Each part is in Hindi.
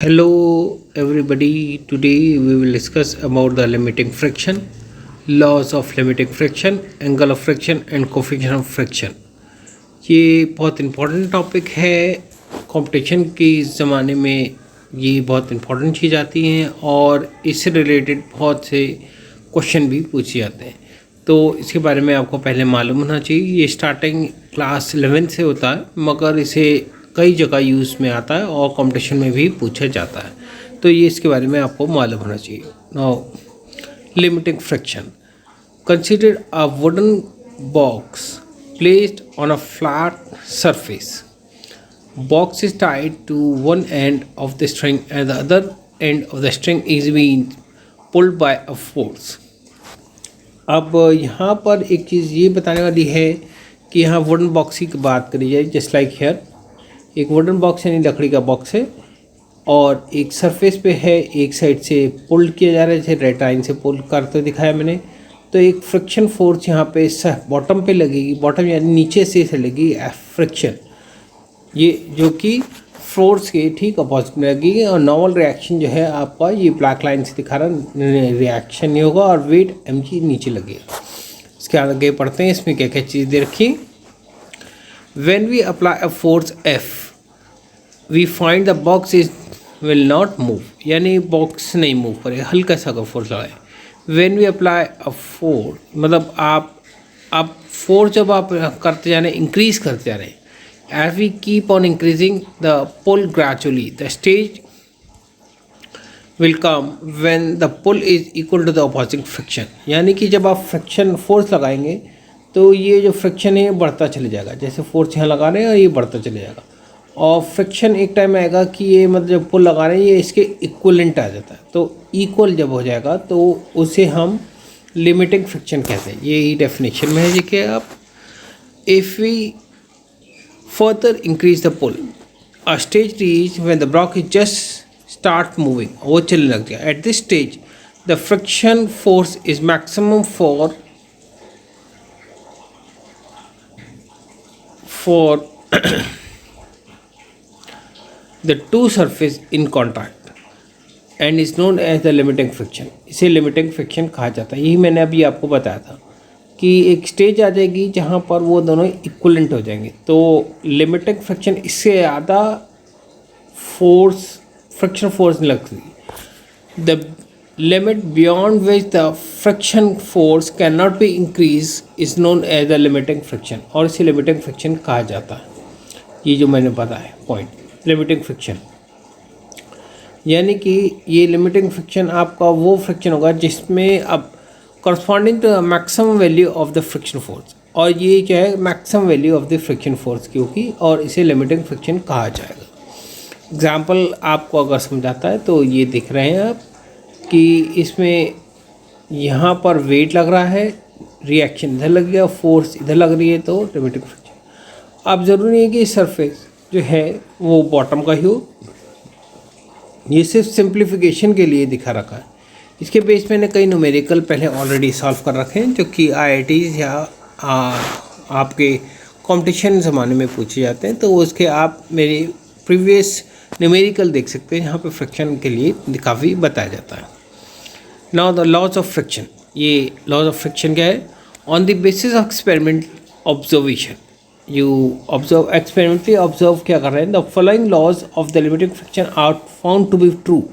Hello everybody, today we will discuss about the limiting friction, laws of limiting friction, angle of friction and coefficient of friction। ये बहुत इम्पोर्टेंट टॉपिक है। कंपटीशन के ज़माने में ये बहुत इम्पोर्टेंट चीज़ आती हैं और इससे रिलेटेड बहुत से क्वेश्चन भी पूछे जाते हैं। तो इसके बारे में आपको पहले मालूम होना चाहिए। ये स्टार्टिंग क्लास 11 से होता है, मगर इसे कई जगह यूज़ में आता है और कंपटीशन में भी पूछा जाता है, तो ये इसके बारे में आपको मालूम होना चाहिए। Now limiting friction, consider a wooden box placed on a flat surface. Box is tied to one end of the string and the other end of the string is being pulled by a force. अब यहाँ पर एक चीज़ ये बताने वाली है कि यहाँ वुडन बॉक्स की बात करी जाए। जस्ट लाइक हेयर एक वुडन बॉक्स यानी लकड़ी का बॉक्स है और एक सरफेस पे है, एक साइड से पुल किया जा रहा है, जैसे रेड लाइन से पुल करते दिखाया मैंने। तो एक फ्रिक्शन फोर्स यहाँ पे बॉटम पे लगेगी, बॉटम यानी नीचे से लगेगी फ्रिक्शन, ये जो कि फोर्स के ठीक अपोजिट में लगेगी। और नॉर्मल रिएक्शन जो है आपका ये ब्लैक लाइन से दिखा रहा रिएक्शन नहीं होगा और वेट mg नीचे लगेगा। इसके आगे पढ़ते हैं इसमें क्या क्या चीज़ दे रखी। When we apply a force F we find the box is will not move, यानी बॉक्स नहीं मूव करेगा, हल्का सा अगर फोर्स लगाए। When we apply a force मतलब आप फोर्स जब आप करते जा रहे हैं, इंक्रीज करते जा रहे हैं, as we keep on increasing the pull gradually the stage will come when the pull is equal to the opposing friction, यानी कि जब आप फ्रिक्शन फोर्स लगाएंगे तो ये जो फ्रिक्शन है बढ़ता चले जाएगा। जैसे फोर्स यहाँ लगा रहे हैं और ये बढ़ता चले जाएगा और फ्रिक्शन एक टाइम आएगा कि ये मतलब जब पुल लगा रहे हैं ये इसके इक्वलेंट आ जाता है। तो इक्वल जब हो जाएगा तो उसे हम लिमिटिंग फ्रिक्शन कहते हैं। ये ही डेफिनेशन में है जी कि आप if we further increase the pull a stage reach when the block is just start moving, वो चलने लग गया। At this stage the friction force is maximum for the two surface in contact and is known as the limiting friction। इसे limiting friction कहा जाता है। यही मैंने अभी आपको बताया था कि एक स्टेज आ जाएगी जहाँ पर वो दोनों इक्वलेंट हो जाएंगे, तो limiting friction इससे ज़्यादा फोर्स फ्रिक्शन फोर्स नहीं लगती। The limit beyond which the friction force can not be increase is known as the limiting friction, और इसे लिमिटिंग फ्रिक्शन कहा जाता है। ये जो मैंने बताया पॉइंट लिमिटिंग फ्रिक्शन, यानी कि ये लिमिटिंग फ्रिक्शन आपका वो फ्रिक्शन होगा जिसमें अब corresponding to maximum value of the friction force, और ये क्या है maximum value of the friction force की होगी और इसे लिमिटिंग फ्रिक्शन कहा जाएगा। एग्जाम्पल आपको अगर समझाता है तो ये दिख रहे हैं आप कि इसमें यहाँ पर वेट लग रहा है, रिएक्शन इधर लग गया, फोर्स इधर लग रही है, तो लिमिटिंग फ्रिक्शन। अब ज़रूरी नहीं है कि सरफेस जो है वो बॉटम का ही हो, ये सिर्फ सिंप्लीफिकेशन के लिए दिखा रखा है। इसके बेस मैंने कई न्यूमेरिकल पहले ऑलरेडी सॉल्व कर रखे हैं जो कि IITs या आपके कंपटीशन ज़माने में पूछे जाते हैं, तो उसके आप मेरे प्रीवियस न्यूमेरिकल देख सकते हैं, यहाँ पे फ्रिक्शन के लिए काफ़ी बताया जाता है। Now the laws of friction, ये लॉज ऑफ फ्रिक्शन क्या है। On the basis of experiment observation you observe, experimentally observe क्या कर रहे हैं। The following laws of the limiting friction are found to be true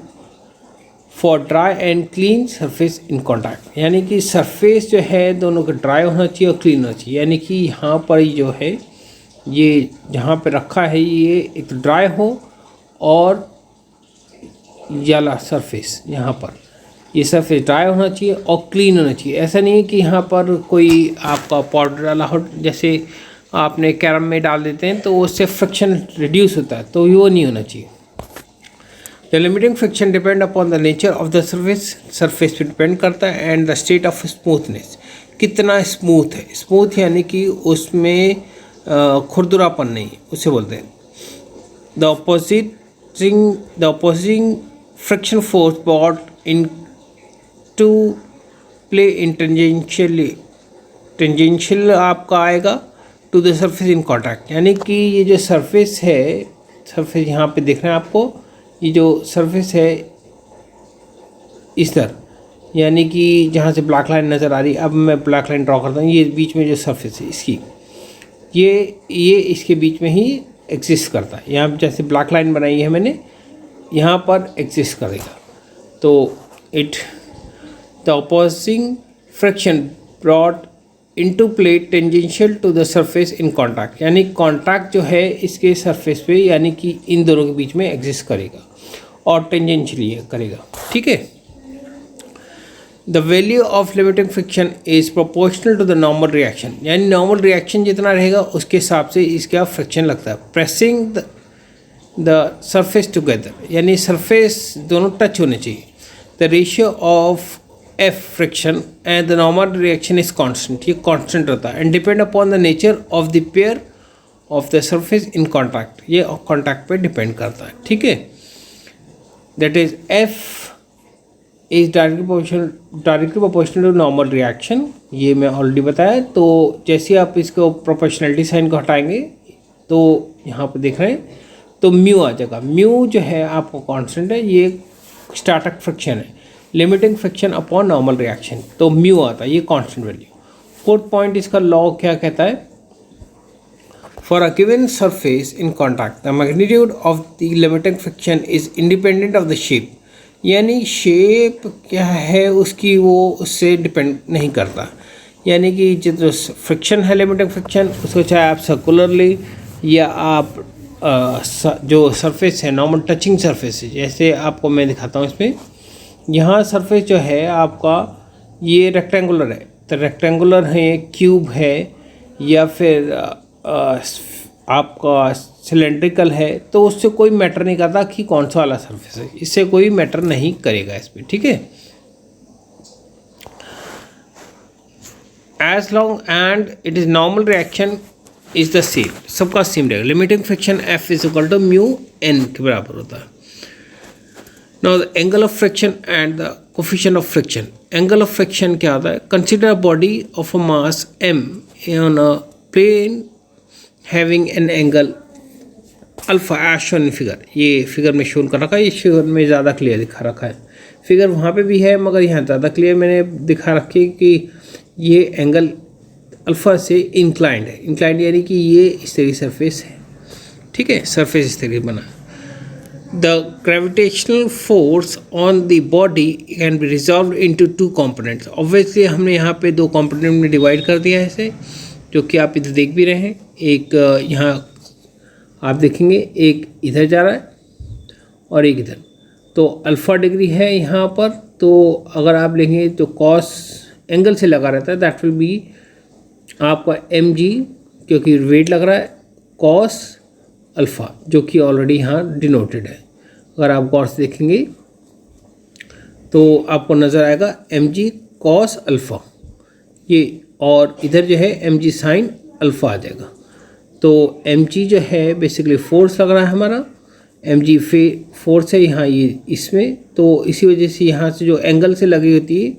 for dry and clean surface in contact, यानी कि सरफेस जो है दोनों का ड्राई होना चाहिए और क्लीन होना चाहिए। यानी कि यहाँ पर जो है ये जहाँ पे रखा है ये एक तो ड्राई हो और याला सरफेस, यहाँ पर ये सरफेस ड्राई होना चाहिए और क्लीन होना चाहिए। ऐसा नहीं है कि यहाँ पर कोई आपका पाउडर डाला हो, जैसे आपने कैरम में डाल देते हैं तो उससे फ्रिक्शन रिड्यूस होता है, तो वो नहीं होना चाहिए। The limiting friction depend upon the nature of the surface पे डिपेंड करता है and the state of smoothness, कितना स्मूथ है। स्मूथ यानी कि उसमें खुरदुरापन नहीं, उसे बोलते हैं। The opposing friction force brought into play in tangential आपका आएगा to the surface in contact, यानी कि ये जो सरफेस है, सरफेस यहाँ पे दिख रहा है आपको, ये जो सरफेस है इस तरह, यानी कि जहाँ से ब्लैक लाइन नज़र आ रही है, अब मैं ब्लैक लाइन ड्रॉ करता हूँ, ये बीच में जो सरफेस है इसकी, ये इसके बीच में ही एग्जिस्ट करता है। यहाँ जैसे ब्लैक लाइन बनाई है मैंने, यहाँ पर एग्जिस्ट करेगा। तो it the opposing friction brought into play tangential to the surface in contact, यानी कॉन्टैक्ट जो है इसके सरफेस पे, यानी कि इन दोनों के बीच में एग्जिस्ट करेगा और टेंजेंशियली करेगा। ठीक है। The value of limiting friction is proportional to the normal reaction, यानी नॉर्मल रिएक्शन जितना रहेगा उसके हिसाब से इसका फ्रिक्शन लगता है। प्रेसिंग द सरफेस टुगेदर, यानी सरफेस दोनों टच होने चाहिए। The ratio of F friction and the normal reaction is constant, ये कांस्टेंट रहता है। And depend upon the nature of the pair of the surface in contact, ये कॉन्टैक्ट पे डिपेंड करता है। ठीक है। That is F is directly proportional to normal reaction, ये मैं ऑलरेडी बताया। तो जैसे आप इसको प्रोपोर्शनलिटी साइन को हटाएंगे तो यहाँ पर देख रहे हैं तो म्यू आ जाएगा। म्यू जो है आपको कांस्टेंट है, ये स्टैटिक फ्रिक्शन है, limiting friction upon normal reaction, तो म्यू आता है, ये कांस्टेंट वैल्यू। फोर्थ पॉइंट इसका लॉ क्या कहता है, for a given surface in contact the magnitude of the limiting friction is independent of the shape, यानी शेप क्या है उसकी वो उससे डिपेंड नहीं करता। यानी कि जो फ्रिक्शन है लिमिटिंग फ्रिक्शन, उसको चाहे आप सर्कुलरली या आप जो सरफेस है नॉर्मल टचिंग सरफेस है, जैसे आपको मैं दिखाता हूँ इसमें, यहाँ सरफेस जो है आपका ये रेक्टेंगुलर है, तो रेक्टेंगुलर है, क्यूब है, या फिर आपका सिलेंड्रिकल है, तो उससे कोई मैटर नहीं करता कि कौन सा वाला सरफेस है, इससे कोई मैटर नहीं करेगा इसमें। ठीक है। As long and it is normal reaction is the same, सबका सेम रहेगा। Limiting friction F is equal to mu N के बराबर होता है। Now the angle of friction and the coefficient of friction. Angle of friction क्या होता है, consider a body of a mass m on a plane having an angle alpha as shown in figure, ये फिगर में शोन कर रखा है, इस फिगर में ज़्यादा क्लियर दिखा रखा है। फिगर वहाँ पे भी है मगर यहाँ ज़्यादा क्लियर मैंने दिखा रखी है कि ये एंगल अल्फ़ा से इंक्लाइंड है। इंक्लाइंड यानी कि ये इस तरह सरफेस है। ठीक है, सरफेस इस तरह बना। The gravitational force on the body can be resolve into two components. Obviously हमने यहाँ पे दो कंपोनेंट में डिवाइड कर दिया है इसे, जो कि आप इधर देख भी रहे हैं। एक यहाँ आप देखेंगे एक इधर जा रहा है और एक इधर, तो अल्फ़ा डिग्री है यहाँ पर, तो अगर आप लेंगे तो कॉस एंगल से लगा रहता है, दैट विल बी आपका mg, क्योंकि वेट लग रहा है, कॉस अल्फ़ा, जो कि ऑलरेडी यहाँ डिनोटेड है। अगर आप गौर से देखेंगे तो आपको नज़र आएगा mg कॉस अल्फ़ा ये, और इधर जो है mg साइन अल्फ़ा आ जाएगा। तो mg जो है बेसिकली फोर्स लग रहा है हमारा, mg फोर्स है यहाँ ये इसमें, तो इसी वजह से यहाँ से जो एंगल से लगी होती है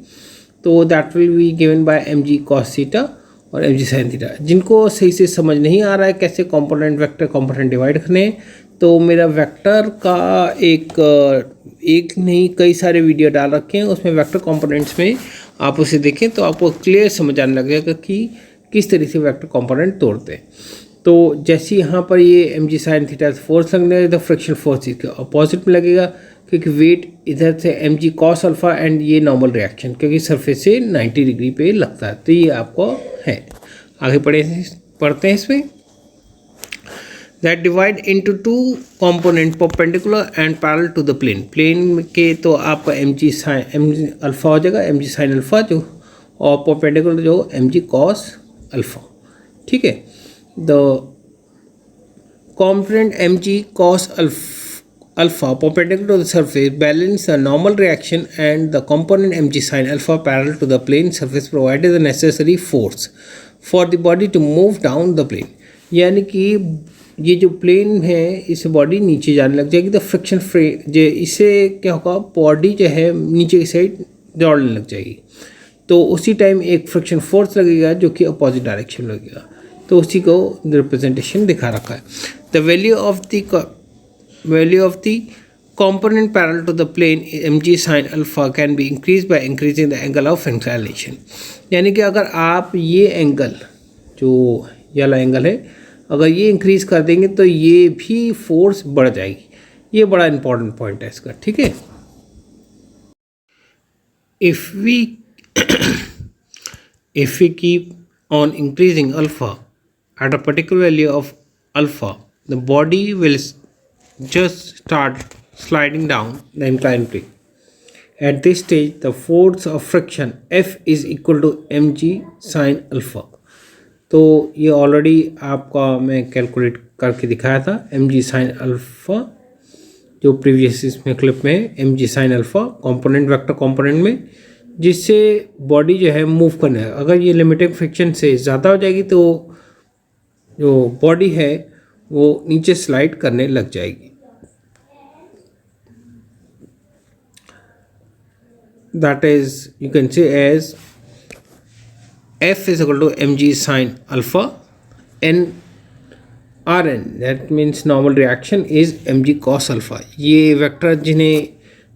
तो that will be given by mg cos theta और mg साइन थीटा। जिनको सही से समझ नहीं आ रहा है कैसे कंपोनेंट वेक्टर कंपोनेंट डिवाइड करने हैं, तो मेरा वेक्टर का एक नहीं कई सारे वीडियो डाल रखे हैं, उसमें वेक्टर कंपोनेंट्स में आप उसे देखें तो आपको क्लियर समझ आने लगेगा कि किस तरह से वेक्टर कंपोनेंट तोड़ते हैं। तो जैसे यहाँ पर ये mg साइन थीटा फोर्स लगने लगे तो फ्रिक्शन फोर्स इसके अपोजिट में लगेगा, क्योंकि वेट इधर से mg कॉस अल्फ़ा एंड ये नॉर्मल रिएक्शन क्योंकि सरफेस से 90 डिग्री पे लगता है। तो ये आपको है, आगे पढ़ते हैं इसमें। That divide into two component perpendicular and parallel to the plane. Plane के तो आपका mg अल्फ़ा हो जाएगा, mg साइन अल्फ़ा जो, और परपेंडिकुलर जो mg कॉस अल्फ़ा। ठीक है, the component mg cos alpha perpendicular to the surface balance the normal reaction and the component mg sin alpha parallel to the plane surface provided the necessary force for the body to move down the plane। यानी कि ये जो प्लेन है इस बॉडी नीचे जाने लग जाएगी, तो फ्रिक्शन फ्री जो इससे क्या होगा, बॉडी जो है नीचे की साइड दौड़ने लग जाएगी, तो उसी टाइम एक फ्रिक्शन फोर्स लगेगा जो कि अपोजिट डायरेक्शन में लगेगा। तो उसी को रिप्रेजेंटेशन दिखा रखा है। The value of the component parallel to the plane mg sin alpha can be increased by increasing the angle of inclination। यानी कि अगर आप ये एंगल जो ये वाला एंगल है अगर ये इंक्रीज कर देंगे तो ये भी फोर्स बढ़ जाएगी। ये बड़ा इंपॉर्टेंट पॉइंट है इसका, ठीक है। if we keep on increasing alpha at a particular value of alpha, the body will just start sliding down the inclined plane. At this stage, the force of friction F is equal to mg sin alpha। तो ये ऑलरेडी आपका मैं कैलकुलेट करके दिखाया था mg sin alpha, जो प्रीवियस इसमें क्लिप में है mg sin alpha component vector component में, जिससे बॉडी जो है मूव करने है। अगर ये लिमिटिंग फ्रिक्शन से ज़्यादा हो जाएगी तो जो बॉडी है वो नीचे स्लाइड करने लग जाएगी। That is you can say as F is equal to mg sin alpha n Rn, that means normal reaction is mg cos alpha। ये वेक्टर जिन्हें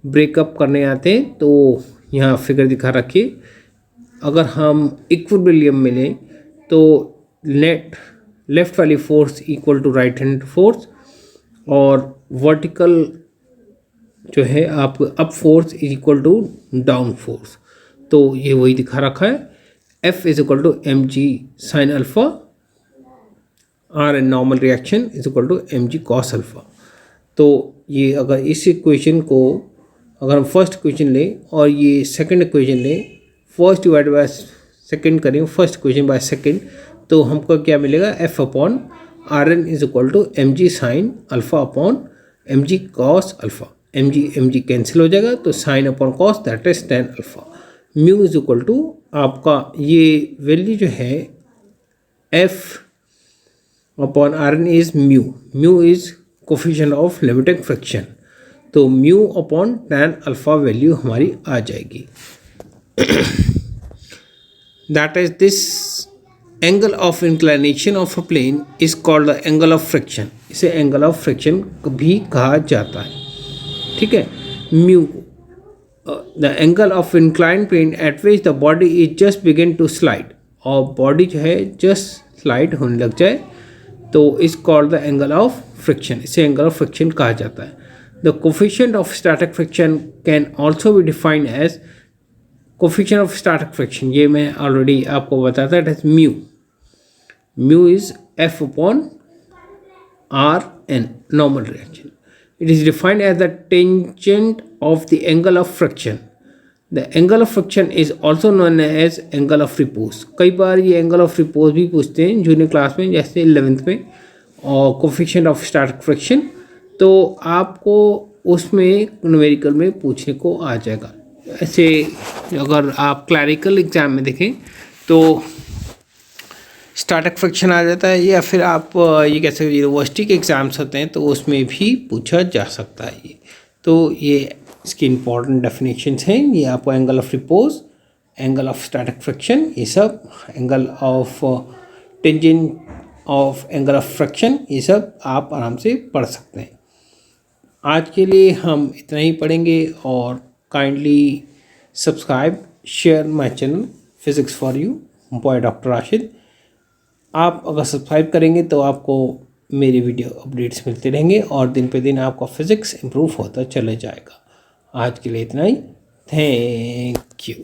ब्रेकअप करने आते हैं तो यहाँ फिगर दिखा रखिए। अगर हम इक्विलिब्रियम में लें तो लेफ्ट वाली force equal to right hand force और वर्टिकल जो है आप up force is equal to down force. तो ये वही दिखा रखा है, F is equal to mg sin alpha R and normal reaction is equal to mg cos alpha। तो ये अगर इस इक्वेशन को अगर हम फर्स्ट इक्वेशन लें और ये सेकंड इक्वेशन लें, फर्स्ट डिवाइड बाय सेकंड करें फर्स्ट इक्वेशन बाय सेकंड, तो हमको क्या मिलेगा F upon R N is equal to M G sine alpha upon M G cos alpha. M G cancel हो जाएगा तो sine upon cos that is tan alpha. Mu is equal to आपका ये वैल्यू जो है F upon R N is mu. Mu is coefficient of limiting friction, तो mu upon tan alpha value हमारी आ जाएगी। That is this angle of inclination of a plane is called the angle of friction. इसे एंगल ऑफ फ्रिक्शन भी कहा जाता है, ठीक है। Mu the angle of inclined plane at which the body is just begin to slide, और बॉडी जो है जस्ट स्लाइड होने लग जाए तो is called the angle of friction. इसे एंगल ऑफ फ्रिक्शन कहा जाता है। The coefficient of static friction can also be defined as coefficient of static friction. ये मैं ऑलरेडी आपको बताया था, it is mu. Mu is F upon R N normal reaction. It is defined as the tangent of the angle of friction. The angle of friction is also known as angle of repose। कई बार ये angle of repose भी पूछते हैं जूनियर क्लास में, जैसे 11th में, और coefficient of static friction, तो आपको उसमें न्यूमेरिकल में पूछने को आ जाएगा। ऐसे अगर आप क्लैरिकल एग्जाम में देखें तो स्टैटिक फ्रिक्शन आ जाता है, या फिर आप ये कह सकते यूनिवर्सिटी के एग्ज़ाम्स होते हैं तो उसमें भी पूछा जा सकता है ये। तो ये इसकी इंपॉर्टेंट डेफिनेशंस हैं। ये आपको angle of repose, angle of static friction, ये सब angle of tangent of angle of friction, ये सब आप आराम से पढ़ सकते हैं। आज के लिए हम इतना ही पढ़ेंगे, और kindly subscribe share my channel physics for you boy doctor Rashid. आप अगर सब्सक्राइब करेंगे तो आपको मेरी वीडियो अपडेट्स मिलते रहेंगे और दिन पे दिन आपका फिज़िक्स इम्प्रूव होता चले जाएगा। आज के लिए इतना ही, थैंक यू।